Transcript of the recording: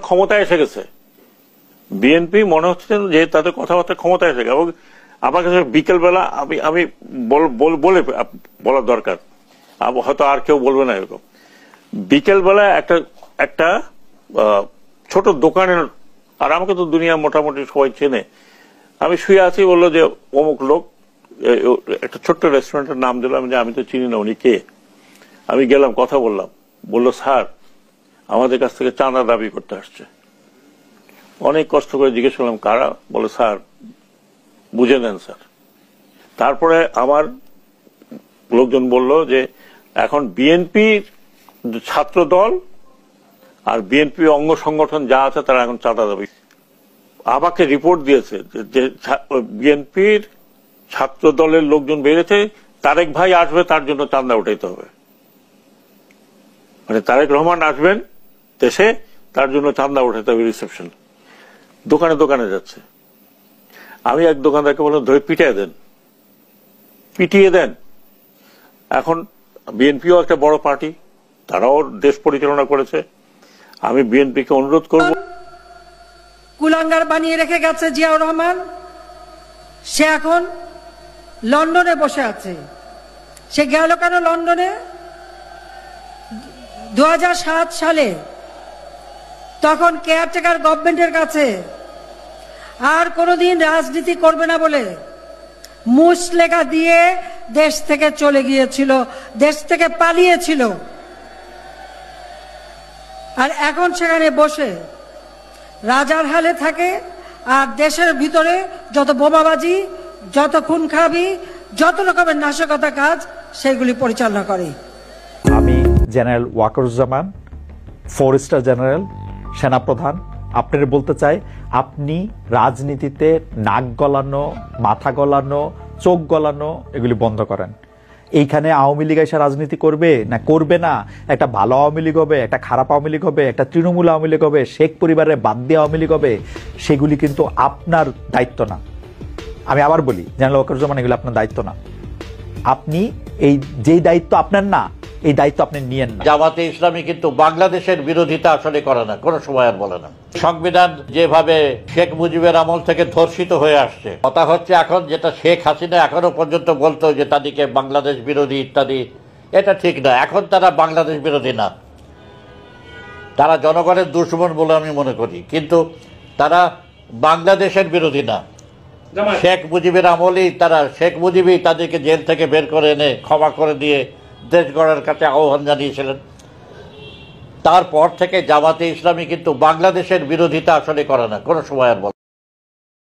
ক্ষমতায় এসে গেছে, বিএনপি মনে হচ্ছে যে তাদের কথাবার্তা ক্ষমতায় এসে গেছে। এবং আমার কাছে বিকেলবেলা আমি বলে বলার দরকার, হয়তো আর কেউ বলবে না এরকম, বিকেলবেলা একটা ছোট দোকানের, আর আমাকে তো দুনিয়া মোটামুটি সবাই চেনে, আমি শুয়ে আছি, বললো যে অমুক লোক, একটা ছোট্ট রেস্টুরেন্টের নাম দিলাম, যে আমি তো চিনি না উনি কে। আমি গেলাম, কথা বললাম, বললো স্যার আমাদের কাছ থেকে চাঁদা দাবি করতে আসছে। অনেক কষ্ট করে জিজ্ঞেস করলাম কারা, বলে স্যার বুঝে নেন স্যার। তারপরে আমার লোকজন বলল যে এখন বিএনপির ছাত্র দল আর বিএনপি অঙ্গ সংগঠন যা আছে তারা এখন চাঁদা দাবি। আমাকে রিপোর্ট দিয়েছে যে বিএনপির ছাত্র দলের লোকজন বেড়েছে, তারেক ভাই আসবে, তার জন্য চাঁদা উঠাইতে হবে। মানে তারেক রহমান আসবেন দেশে, তার জন্য চাঁদা উঠাইতে হবে রিসেপশন। দোকানে দোকানে যাচ্ছে। আমি এক দোকানদারকে বললাম ধরে পিটিয়ে দেন। এখন বিএনপিও একটা বড় পার্টি, তারাও দেশ পরিচালনা করেছে। আমি বিএনপিকে অনুরোধ করব, কুলাঙ্গার বানিয়ে রেখে গেছে জিয়াউর রহমান, সে এখন লন্ডনে বসে আছে। সে গেল কেন লন্ডনে? 2007 সালে তখন কেয়ারটেকার গভর্নমেন্টের কাছে আর কোনোদিন রাজনীতি করবে না বলে মুচলেখা দিয়ে দেশ থেকে চলে গিয়েছিল, দেশ থেকে পালিয়েছিল। আর এখন সেখানে বসে রাজার হালে থাকে, আর দেশের ভিতরে যত বোমাবাজি, যত খুন খারাপি, যত রকমের নাশকতা কাজ, সেগুলি পরিচালনা করে। আমি জেনারেল ওয়াকারুজ্জামান, 4 স্টার জেনারেল, সেনাপ্রধান, আপনাদের বলতে চাই, আপনি রাজনীতিতে নাক গলানো, মাথা গলানো, চোখ গলানো এগুলি বন্ধ করেন। এইখানে আওয়ামী লীগ এসে রাজনীতি করবে না করবে না, একটা ভালো আওয়ামী লীগ হবে, একটা খারাপ আওয়ামী লীগ হবে, একটা তৃণমূল আওয়ামী লীগ হবে, শেখ পরিবারের বাদ দিয়ে আওয়ামী লীগ হবে, সেগুলি কিন্তু আপনার দায়িত্ব না। আমি আবার বলি, জেনারেল ওয়াকারুজ্জামান, এগুলো আপনার দায়িত্ব না। আপনি যেই দায়িত্ব আপনার না, এই দায়িত্ব আপনি নিয়েন না। জামাতে ইসলামী কিন্তু বাংলাদেশের বিরোধিতা আসলে করে না, কোনো সময় আর বলে না। সংবিধান যেভাবে শেখ মুজিবের আমল থেকে ধর্ষিত হয়ে আসছে, কথা হচ্ছে এখন যেটা শেখ হাসিনা এখনো পর্যন্ত বলতো যে তাদেরকে বাংলাদেশ বিরোধী ইত্যাদি, এটা ঠিক না। এখন তারা বাংলাদেশ বিরোধী না, তারা জনগণের দুশ্মন বলে আমি মনে করি, কিন্তু তারা বাংলাদেশের বিরোধী না। শেখ মুজিবের আমলেই শেখ মুজিবই তাদেরকে জেল থেকে বের করে এনে ক্ষমা করে দিয়ে দেশ গড়ার কাছে আহ্বান জানিয়েছিলেন। তারপর থেকে জামাতে ইসলামী কিন্তু বাংলাদেশের বিরোধিতা আসলে করে না, কোনো সময় আর বলে